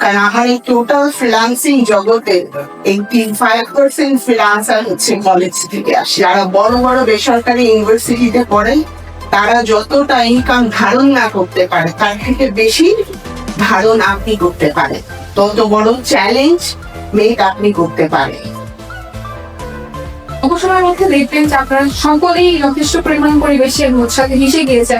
কারণ আমার এই টোটাল ফ্রিল্যান্সিং জগতে 85% ফ্রিল্যান্সার হচ্ছে কলেজ থেকে আসে। যারা বড় বড় বেসরকারি ইউনিভার্সিটিতে পড়ে তারা যতটা ইনকাম ধারণ না করতে পারে তার থেকে বেশি ধারণ আপনি করতে পারেন, তত বড় চ্যালেঞ্জ মেক আপনি করতে পারেন। অবসরের মধ্যে দেখবেন যে আপনারা সকলেই যথেষ্ট পরিমাণ পরিবেশের সাথে মিশে গিয়েছে।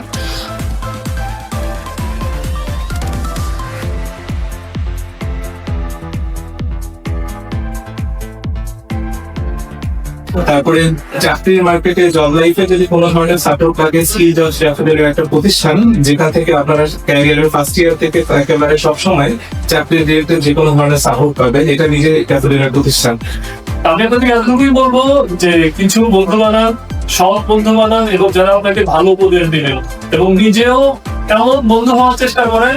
তারপরে চাকরির মার্কেটে জব লাইফে যদি কোনো ধরনের সাপোর্ট লাগে, স্কিল জব শেফের একটা প্রতিষ্ঠান যেখান থেকে আপনারা ক্যারিয়ারের ফার্স্ট ইয়ার থেকে একেবারে সবসময় চাকরির রিলেটেড যে কোনো ধরনের সাপোর্ট পাবেন, এটা নিজে ক্যাফেটেরিয়ার প্রতিষ্ঠান। আমি আপনাদেরকে এতটুকুই বলবো যে কিছু বন্ধু বানান, সৎ বন্ধু বানান এবং যারা আপনাকে ভালো উপদেশ দিবেন, এবং নিজেও এমন বন্ধু হওয়ার চেষ্টা করেন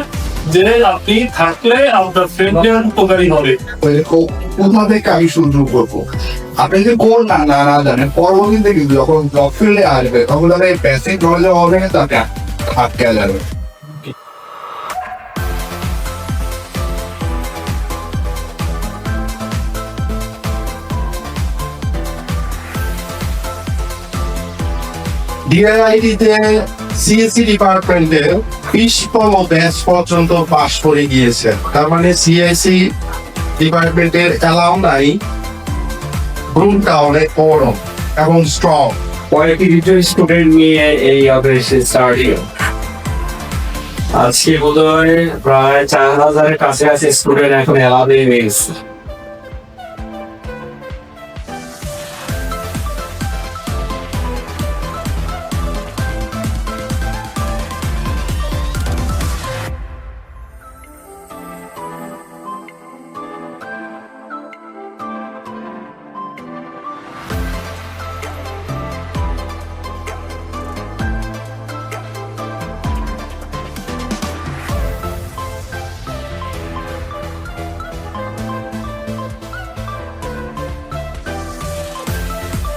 যে আপনি থাকলে আপনার ফ্রেন্ডের উপকারী হবে। কোথা থেকে আমি শুরু করবো? আপনি যদি কোন না না না জানেন, পরবর্তীতে কিন্তু যখন জব ফিল্ডে আসবে তখন তাদের প্যাসিভ নলেজ হবে না, তাকে আটকে যাবে। ডিআইআইটিতে সিএসসি ডিপার্টমেন্টে 20তম ব্যাচ পর্যন্ত পাশ করে গিয়েছে। তার মানে সিএসসি ডিপার্টমেন্টের অ্যালামনাই গ্রুপটা অনেক বড় এবং স্ট্রং। কয়েকটি স্টুডেন্ট নিয়ে এই অপারেশন স্টার্টিং। আজকে বোধহয় প্রায় 4000-এর কাছাকাছি স্টুডেন্ট এখন অ্যালামনাই হয়ে গেছে।